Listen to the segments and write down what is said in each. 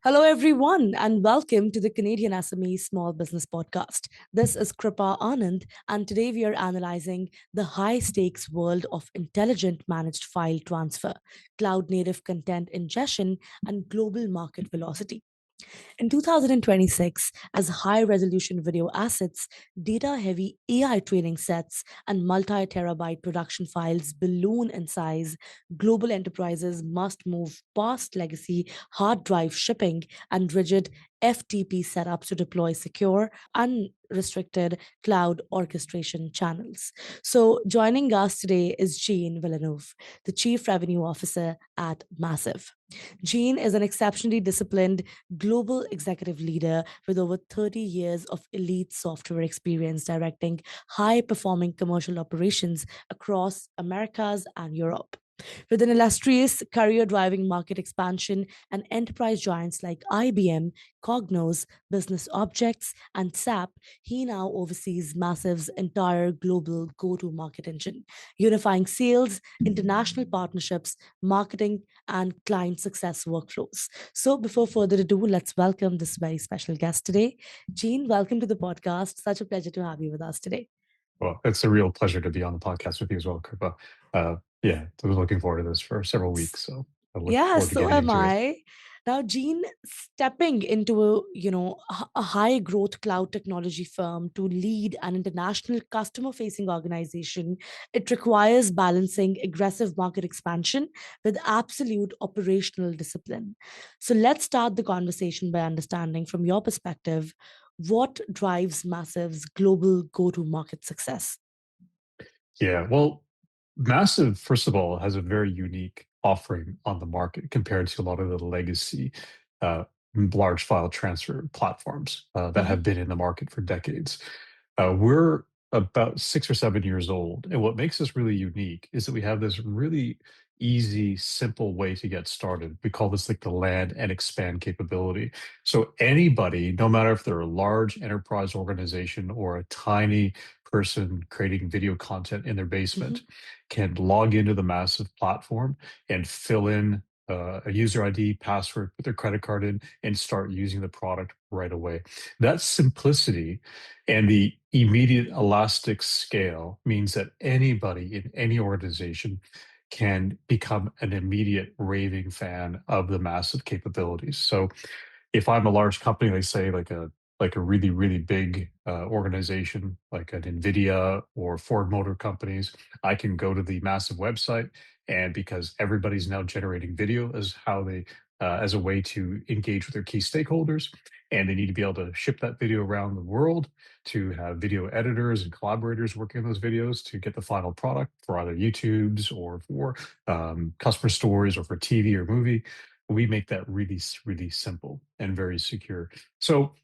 Hello, everyone, and welcome to the Canadian SME Small Business Podcast. This is Kripa Anand, and today we are analyzing the high stakes world of intelligent managed file transfer, cloud native content ingestion, and global market velocity. In 2026, as high resolution video assets, data heavy AI training sets, and multi terabyte production files balloon in size, global enterprises must move past legacy hard drive shipping and rigid FTP setups to deploy secure, unrestricted cloud orchestration channels. So, joining us today is Gene Villeneuve, the Chief Revenue Officer at MASV. Gene is an exceptionally disciplined global executive leader with over 30 years of elite software experience directing high performing commercial operations across Americas and Europe. With an illustrious career driving market expansion and enterprise giants like IBM, Cognos, Business Objects, and SAP, he now oversees Massive's entire global go to market engine, unifying sales, international partnerships, marketing, and client success workflows. So, before further ado, let's welcome this very special guest today. Gene, welcome to the podcast. Such a pleasure to have you with us today. Well, it's a real pleasure to be on the podcast with you as well, Kripa. Yeah, I was looking forward to this for several weeks, so I look Yeah, forward to so getting am into it. I. Now, Gene, stepping into a high growth cloud technology firm to lead an international customer facing organization, it requires balancing aggressive market expansion with absolute operational discipline. So let's start the conversation by understanding from your perspective what drives Massive's global go to market success. Yeah, well, Massive, first of all, has a very unique offering on the market compared to a lot of the legacy uh, large file transfer platforms that Mhm, have been in the market for decades. We're about 6 or 7 years old. And what makes us really unique is that we have this really easy, simple way to get started. We call this like the land and expand capability. So anybody, no matter if they're a large enterprise organization or a tiny person creating video content in their mhm, basement, can log into the Massive platform and fill in a user ID, password, put their credit card in, and start using the product right away. That simplicity and the immediate elastic scale means that anybody in any organization can become an immediate raving fan of the Massive capabilities. So if I'm a large company, like say like a really really big organization like an Nvidia or Ford Motor Companies, I can go to the Massive website, and because everybody's now generating video as how they as a way to engage with their key stakeholders, and they need to be able to ship that video around the world to have video editors and collaborators working on those videos to get the final product for either YouTube's or for customer stories or for TV or movie. We make that really, really simple and very secure. So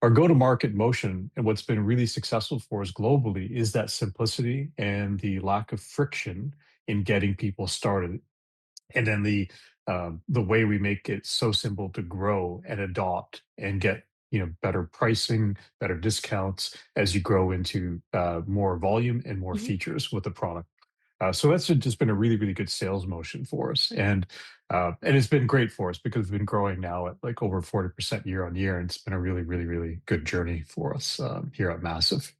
our go-to-market motion and what's been really successful for us globally is that simplicity and the lack of friction in getting people started. And then the way we make it so simple to grow and adopt and get better pricing, better discounts as you grow into more volume and more mhm. features with the product. So that's just been a really, really good sales motion for us, and it's been great for us because we've been growing now at like over 40% year on year, and it's been a really, really, really good journey for us here at Massive.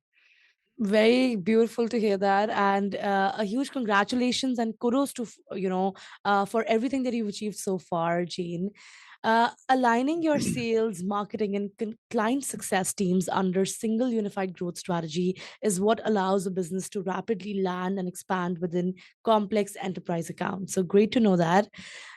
Very beautiful to hear that, and a huge congratulations and kudos to for everything that you've achieved so far, Gene. Aligning your sales, marketing, and client success teams under single unified growth strategy is what allows a business to rapidly land and expand within complex enterprise accounts. So great to know that.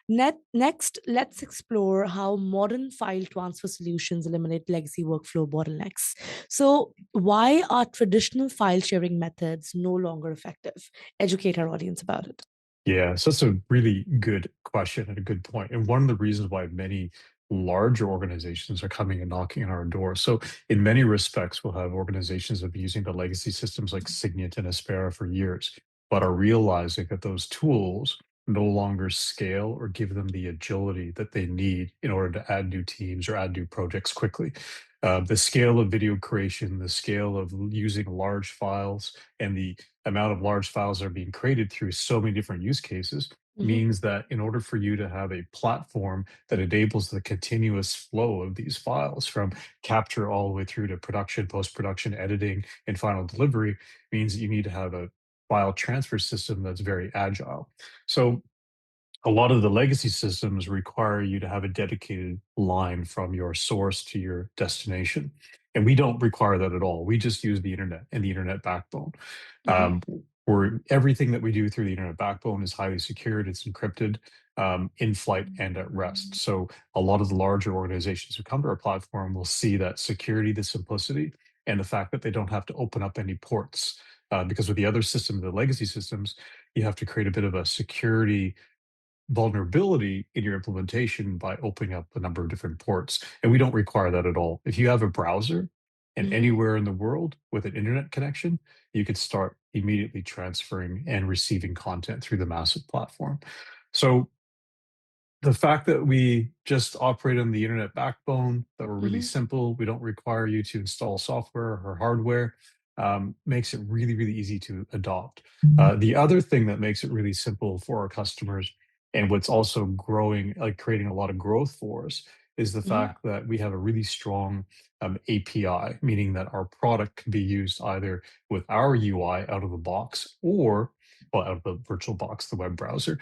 Next, let's explore how modern file transfer solutions eliminate legacy workflow bottlenecks. So, why are traditional file sharing methods no longer effective? Educate our audience about it. Yeah, so that's a really good question and a good point. And one of the reasons why many larger organizations are coming and knocking on our door. So, in many respects, we'll have organizations that have been using the legacy systems like Signet and Aspera for years, but are realizing that those tools no longer scale or give them the agility that they need in order to add new teams or add new projects quickly. The scale of video creation, the scale of using large files, and the amount of large files that are being created through so many different use cases Mm-hmm. means that in order for you to have a platform that enables the continuous flow of these files from capture all the way through to production, post-production, editing, and final delivery, means that you need to have a file transfer system that's very agile. So a lot of the legacy systems require you to have a dedicated line from your source to your destination. And we don't require that at all. We just use the internet and the internet backbone. Mm-hmm. Um, where everything that we do through the internet backbone is highly secured, it's encrypted, in flight and at rest. So a lot of the larger organizations who come to our platform will see that security, the simplicity, and the fact that they don't have to open up any ports. Because with the other system, the legacy systems, you have to create a bit of a security vulnerability in your implementation by opening up a number of different ports. And we don't require that at all. If you have a browser and Mm-hmm. anywhere in the world with an internet connection, you could start immediately transferring and receiving content through the massive platform. So the fact that we just operate on the internet backbone, that we're really Mm-hmm. simple, we don't require you to install software or hardware, makes it really, really easy to adopt. The other thing that makes it really simple for our customers, and what's also growing, like creating a lot of growth for us, is the Mm-hmm. fact that we have a really strong API, meaning that our product can be used either with our UI out of the box or, well, out of the virtual box, the web browser,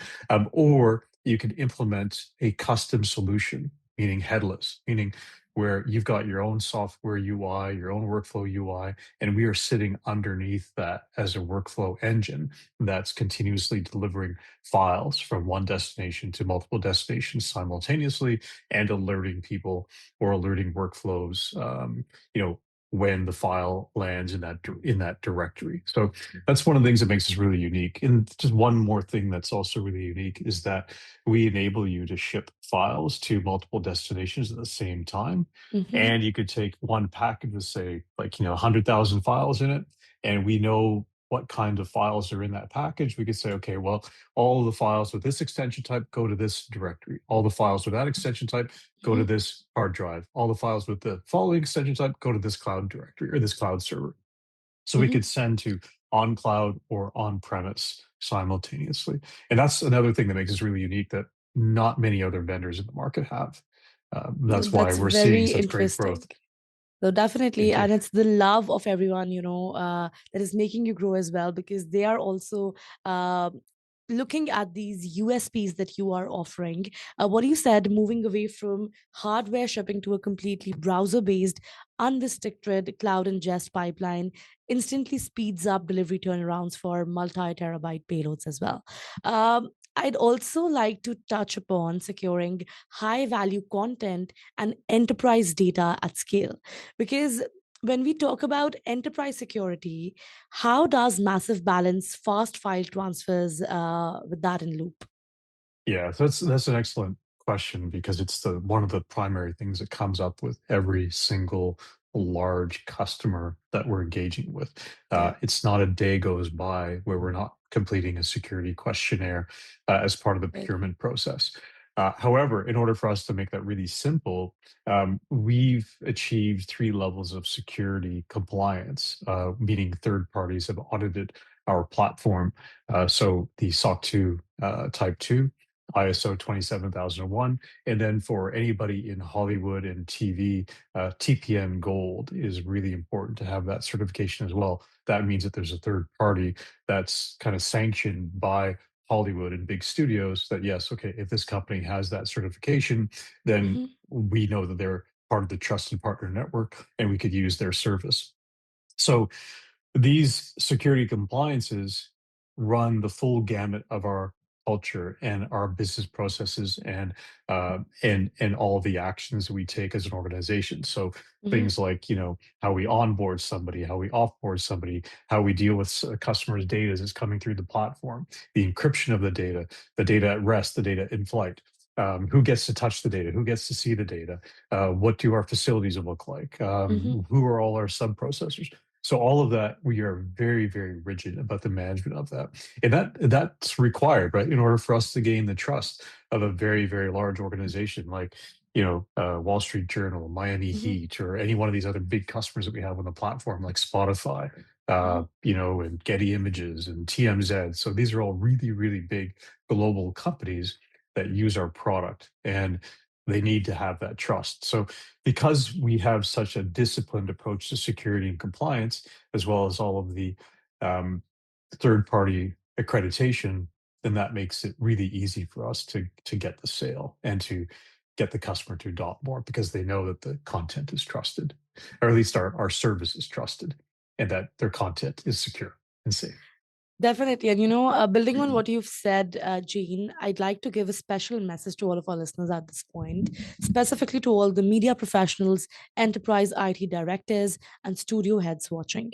or you can implement a custom solution, meaning headless, meaning where you've got your own software UI, your own workflow UI, and we are sitting underneath that as a workflow engine that's continuously delivering files from one destination to multiple destinations simultaneously and alerting people or alerting workflows, when the file lands in that directory. So that's one of the things that makes us really unique. And just one more thing that's also really unique is that we enable you to ship files to multiple destinations at the same time. Mm-hmm. And you could take one package with, say, 100,000 files in it, and we know what kind of files are in that package. We could say, okay, well, all of the files with this extension type go to this directory. All the files with that extension type go to Mm-hmm. this hard drive. All the files with the following extension type go to this cloud directory or this cloud server. So we Mm-hmm. could send to on cloud or on premise simultaneously. And that's another thing that makes us really unique that not many other vendors in the market have. That's why That's we're seeing very such great growth. interesting. So definitely, Thank you. and it's the love of everyone, that is making you grow as well, because they are also uh, looking at these USPs that you are offering. What you said, moving away from hardware shipping to a completely browser-based, unrestricted cloud ingest pipeline, instantly speeds up delivery turnarounds for multi-terabyte payloads as well. I'd also like to touch upon securing high-value content and enterprise data at scale, because when we talk about enterprise security, how does massive balance fast file transfers with that in loop? Yeah, so that's an excellent question because it's the one of the primary things that comes up with every single large customer that we're engaging with. Yeah. It's not a day goes by where we're not completing a security questionnaire as part of the Right. procurement process. However, in order for us to make that really simple, we've achieved three levels of security compliance, meaning third parties have audited our platform. So the SOC 2 Type 2, ISO 27001. And then for anybody in Hollywood and TV, TPM Gold is really important to have that certification as well. That means that there's a third party that's kind of sanctioned by Hollywood and big studios that, yes, okay, if this company has that certification, then Mm-hmm. we know that they're part of the trusted partner network and we could use their service. So these security compliances run the full gamut of our culture and our business processes and all the actions we take as an organization. So Mm-hmm. things like how we onboard somebody, how we offboard somebody, how we deal with customers' data as it's coming through the platform, the encryption of the data at rest, the data in flight. Who gets to touch the data? Who gets to see the data? What do our facilities look like? Mm-hmm. Who are all our sub processors? So all of that, we are very, very rigid about the management of that. And that's required, right? In order for us to gain the trust of a very, very large organization like, Wall Street Journal, Miami Mm-hmm. Heat, or any one of these other big customers that we have on the platform, like Spotify. Mhm. and Getty Images and TMZ. So these are all really, really big global companies that use our product, and they need to have that trust. So because we have such a disciplined approach to security and compliance, as well as all of the um, third party accreditation, then that makes it really easy for us to get the sale and to get the customer to adopt more because they know that the content is trusted, or at least our service is trusted, and that their content is secure and safe. Definitely. And, building on what you've said, Gene, I'd like to give a special message to all of our listeners at this point, specifically to all the media professionals, enterprise IT directors, and studio heads watching.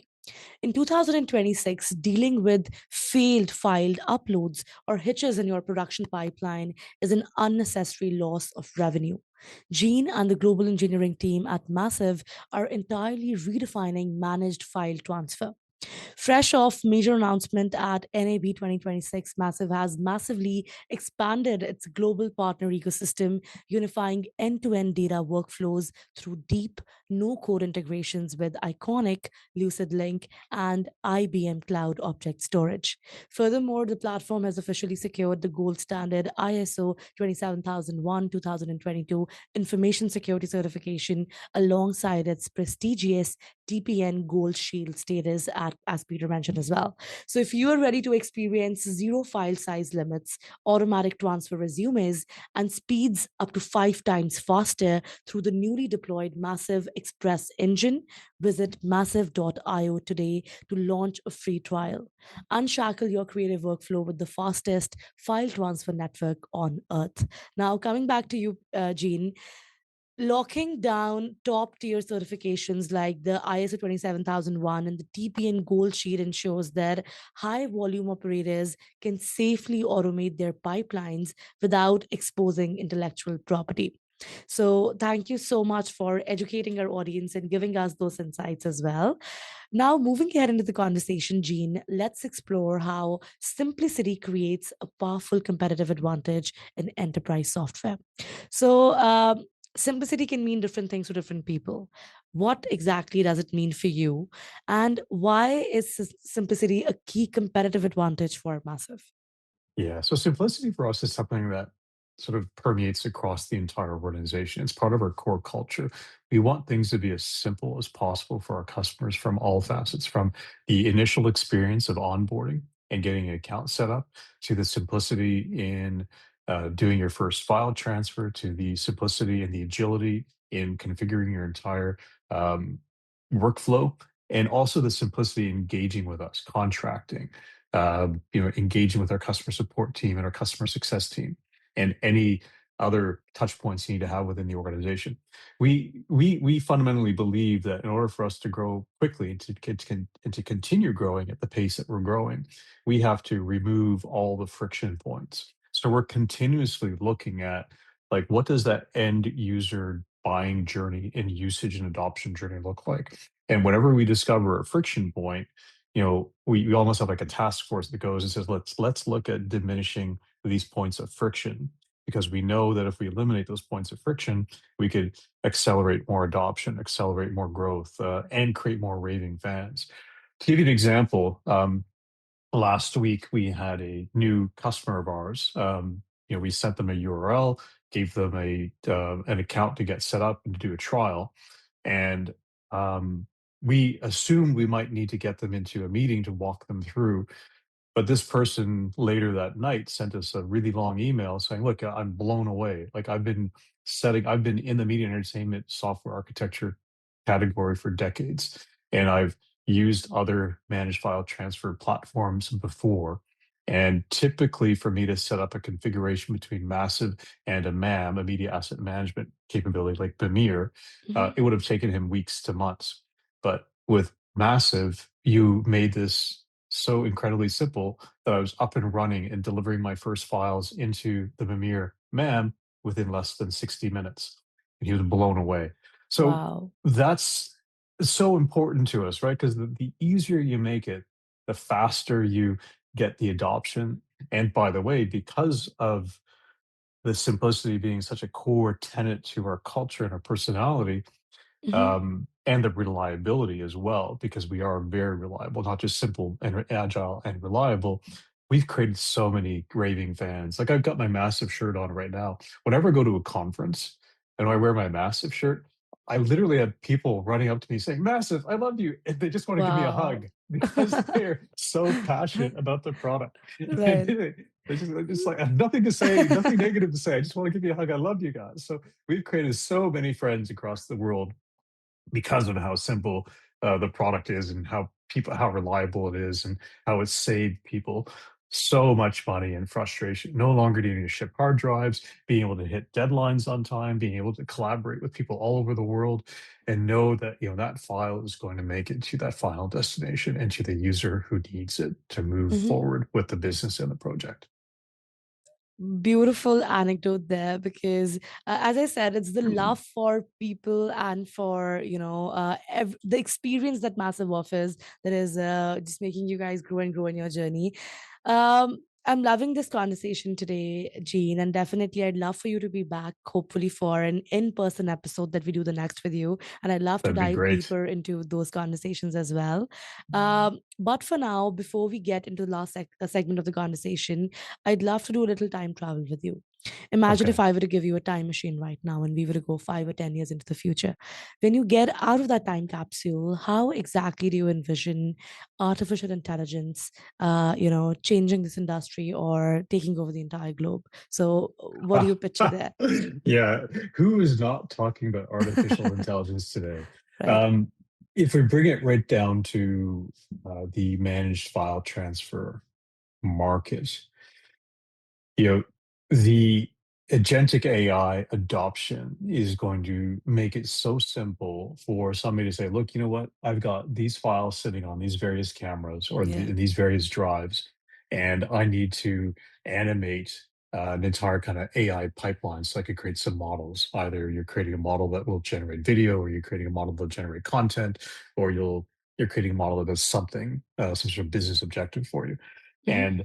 In 2026, dealing with failed filed uploads or hitches in your production pipeline is an unnecessary loss of revenue. Gene and the global engineering team at Massive are entirely redefining managed file transfer. Fresh off major announcement at NAB 2026, Massive has massively expanded its global partner ecosystem, unifying end-to-end data workflows through deep, no-code integrations with Iconic, Lucid Link, and IBM Cloud Object Storage. Furthermore, the platform has officially secured the gold standard ISO 27001-2022 information security certification alongside its prestigious TPN Gold Shield status, as Peter mentioned as well. So, if you are ready to experience zero file size limits, automatic transfer resumes, and speeds up to 5 times faster through the newly deployed Massive Express engine, visit massive.io today to launch a free trial. Unshackle your creative workflow with the fastest file transfer network on earth. Now, coming back to you, Gene, locking down top tier certifications like the ISO 27001 and the TPN Gold Sheet ensures that high volume operators can safely automate their pipelines without exposing intellectual property. So, thank you so much for educating our audience and giving us those insights as well. Now, moving ahead into the conversation, Gene, let's explore how simplicity creates a powerful competitive advantage in enterprise software. So, simplicity can mean different things to different people. What exactly does it mean for you? And why is simplicity a key competitive advantage for Massive? Yeah. So simplicity for us is something that sort of permeates across the entire organization. It's part of our core culture. We want things to be as simple as possible for our customers from all facets, from the initial experience of onboarding and getting an account set up to the simplicity in doing your first file transfer, to the simplicity and the agility in configuring your entire um, workflow, and also the simplicity in engaging with us, contracting, engaging with our customer support team and our customer success team, and any other touch points you need to have within the organization. We fundamentally believe that in order for us to grow quickly and to continue growing at the pace that we're growing, we have to remove all the friction points. So we're continuously looking at, like, what does that end user buying journey and usage and adoption journey look like? And whenever we discover a friction point, we almost have like a task force that goes and says, let's look at diminishing these points of friction, because we know that if we eliminate those points of friction, we could accelerate more adoption, accelerate more growth, and create more raving fans. To give you an example, last week we had a new customer of ours. We sent them a URL, gave them an account to get set up and to do a trial, and we assumed we might need to get them into a meeting to walk them through. But this person later that night sent us a really long email saying, "Look, I'm blown away. Like, I've been in the media and entertainment software architecture category for decades, and I've used other managed file transfer platforms before. And typically, for me to set up a configuration between Massive and a MAM, a media asset management capability like Bemir, Mhm. it would have taken him weeks to months. But with Massive, you made this so incredibly simple that I was up and running and delivering my first files into the Mimir MAM within less than 60 minutes." And he was blown away. So Wow. that's so important to us, right? Because the easier you make it, the faster you get the adoption. And by the way, because of the simplicity being such a core tenet to our culture and our personality, Mm-hmm. and the reliability as well, because we are very reliable, not just simple and agile and reliable. We've created so many raving fans. Like I've got my massive shirt on right now. Whenever I go to a conference and I wear my massive shirt, I literally have people running up to me saying, "Massive, I love you," and they just want to give me a Wow. hug because they're so passionate about the product. And Right. they just like, I have nothing to say, nothing negative to say. I just want to give you a hug. I love you guys. So we've created so many friends across the world because of how simple the product is, and how reliable it is, and how it's saved people so much money and frustration. No longer needing to ship hard drives, being able to hit deadlines on time, being able to collaborate with people all over the world, and know that that file is going to make it to that final destination and to the user who needs it to move Mm-hmm. forward with the business and the project. Beautiful anecdote there, because as I said, it's the love for people and for the experience that Massive offers that is just making you guys grow and grow in your journey. I'm loving this conversation today, Gene, and definitely I'd love for you to be back, hopefully for an in-person episode that we do the next with you, and I'd love to That'd be dive great. deeper into those conversations as well. But for now, before we get into the last segment of the conversation, I'd love to do a little time travel with you. Imagine if Okay. I were to give you a time machine right now and we were to go 5 or 10 years into the future. When you get out of that time capsule, how exactly do you envision artificial intelligence, changing this industry or taking over the entire globe? So, what do you picture there? Yeah, who is not talking about artificial intelligence today? Right. Um, if we bring it right down to the managed file transfer market, you know, the agentic AI adoption is going to make it so simple for somebody to say, look, you know what? I've got these files sitting on these various cameras or Yeah. in these various drives, and I need to animate an entire kind of AI pipeline so I could create some models. Either you're creating a model that will generate video, or you're creating a model that will generate content, or you're creating a model that does something, some sort of business objective for you. Hmm. And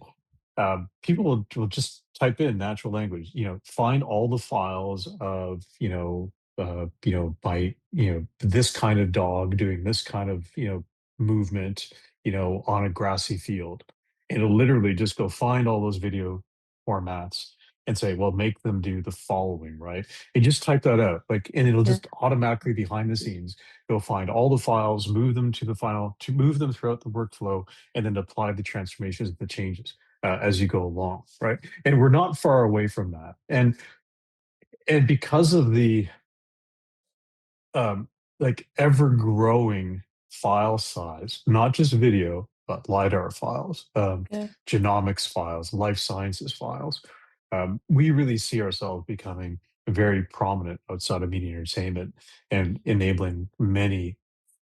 people will just type in natural language, find all the files of, by, this kind of dog doing this kind of, movement, on a grassy field. And it'll literally just go find all those video formats and say, well, make them do the following, right? And just type that out, like, and it'll Yeah. just automatically behind the scenes go find all the files, move them to the final, to move them throughout the workflow, and then apply the transformations and the changes as you go along, right? And we're not far away from that. And because of the um, like ever growing file size, not just video, but lidar files, Yeah. genomics files, life sciences files, we really see ourselves becoming very prominent outside of media and entertainment, and enabling many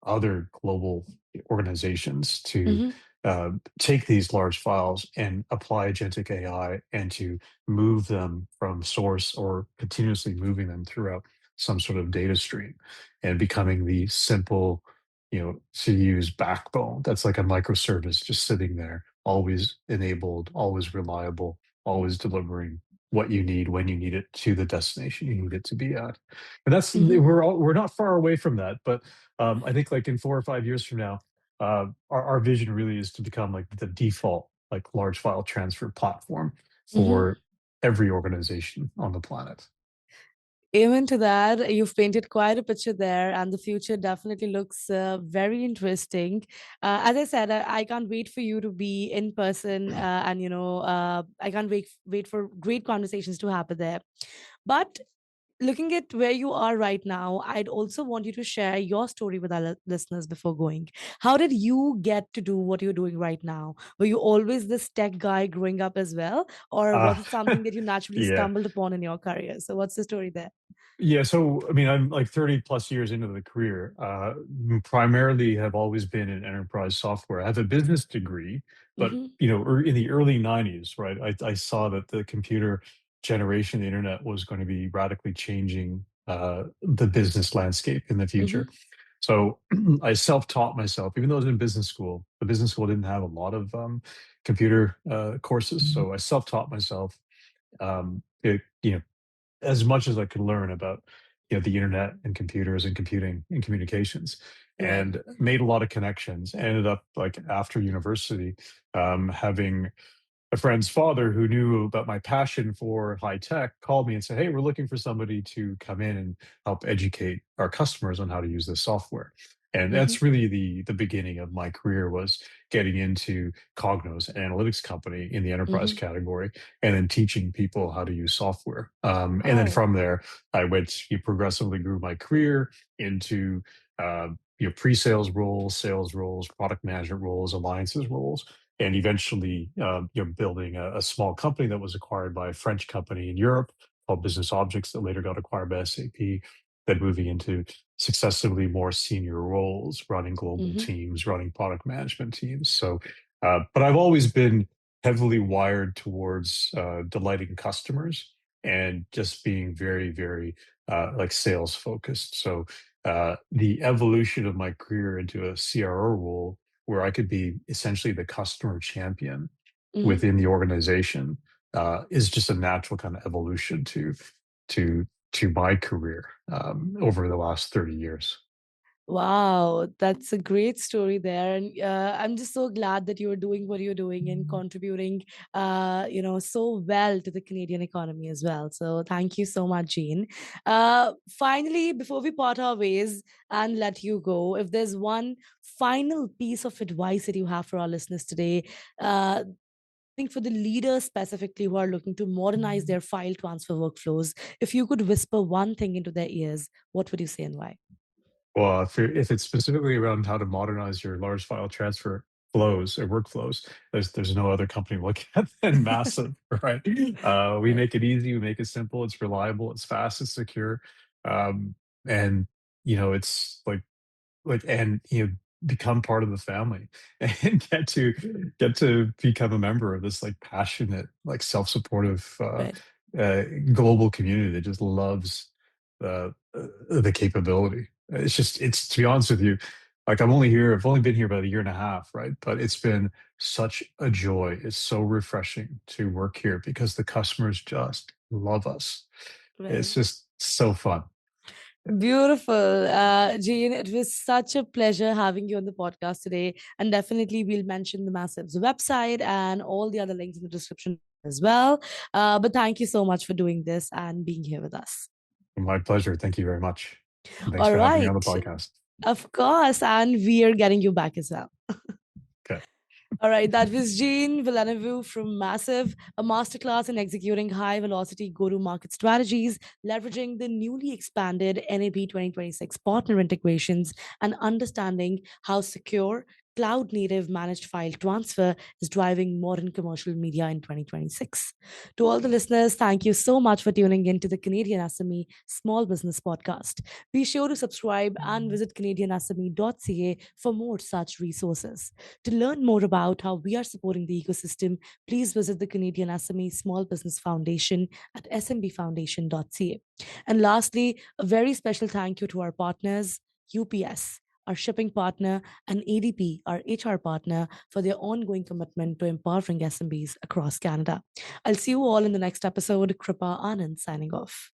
other global organizations to Hmm. take these large files and apply agentic AI, and to move them from source, or continuously moving them throughout some sort of data stream, and becoming the simple, to use backbone that's like a microservice just sitting there, always enabled, always reliable, always delivering what you need when you need it to the destination you need it to be at. And Hmm. we're not far away from that, but I think like in 4 or 5 years from now, our vision really is to become like the default like large file transfer platform Hmm. for every organization on the planet. Amen to that. You've painted quite a picture there, and the future definitely looks very interesting. As I said, I can't wait for you to be in person, and I can't wait for great conversations to happen there. But looking at where you are right now, I'd also want you to share your story with our listeners before going. How did you get to do what you're doing right now? Were you always this tech guy growing up as well, or Uh, was it something that you naturally yeah. stumbled upon in your career? So, what's the story there? Yeah, so I mean, I'm like 30 plus years into the career. Primarily have always been in enterprise software. I have a business degree, but Mhm. in the early 90s, right, I saw that the computer generation, the internet, was going to be radically changing the business landscape in the future. Mhm. So I self-taught myself, even though I was in business school. The business school didn't have a lot of computer courses, so I self-taught myself. It, as much as I could learn about the internet and computers and computing and communications, Right. and made a lot of connections. Ended up, like, after university, having a friend's father who knew about my passion for high tech called me and said, "Hey, we're looking for somebody to come in and help educate our customers on how to use this software." And Mm-hmm. that's really the beginning of my career, was getting into Cognos, an analytics company in the enterprise Mm-hmm. category, and then teaching people how to use software. And then Wow. from there, I went, progressively grew my career into uh, pre-sales roles, sales roles, product management roles, alliances roles, and eventually, building a small company that was acquired by a French company in Europe called Business Objects, that later got acquired by SAP. Then moving into successively more senior roles, running global Mm-hmm. teams, running product management teams. So, but I've always been heavily wired towards delighting customers and just being very, very like sales focused. So the evolution of my career into a CRO role, where I could be essentially the customer champion Mm-hmm. within the organization, is just a natural kind of evolution to to my career over the last 30 years. Wow, that's a great story there, and I'm just so glad that you're doing what you're doing and contributing, so well to the Canadian economy as well. So thank you so much, Gene. Finally, before we part our ways and let you go, if there's one final piece of advice that you have for our listeners today, I think for the leaders specifically who are looking to modernize their file transfer workflows, if you could whisper one thing into their ears, what would you say and why? Well, if it's specifically around how to modernize your large file transfer flows or workflows, there's no other company to look at than Massive, right? We Right. make it easy, we make it simple, it's reliable, it's fast, it's secure, um, and it's and become part of the family and get to become a member of this, like, passionate, like, self-supportive, Right. global community that just loves the capability. It's, to be honest with you, like, I've only been here about a year and a half, right? But it's been such a joy. It's so refreshing to work here because the customers just love us. Right. It's just so fun. Beautiful. Jane, it was such a pleasure having you on the podcast today. And definitely, we'll mention the Massive's website and all the other links in the description as well. But thank you so much for doing this and being here with us. My pleasure. Thank you very much. And thanks All for having me on the right. podcast. Of course. And we are getting you back as well. Okay. All right, that was Gene Villeneuve from Massive, a masterclass in executing high velocity go to market strategies, leveraging the newly expanded NAB 2026 partner integrations, and understanding how secure, cloud native managed file transfer is driving modern commercial media in 2026. To all the listeners, thank you so much for tuning in to the Canadian SME Small Business Podcast. Be sure to subscribe and visit CanadianSME.ca for more such resources. To learn more about how we are supporting the ecosystem, please visit the Canadian SME Small Business Foundation at smbfoundation.ca. And lastly, a very special thank you to our partners, UPS, our shipping partner, and ADP, our HR partner, for their ongoing commitment to empowering SMBs across Canada. I'll see you all in the next episode. Kripa Anand signing off.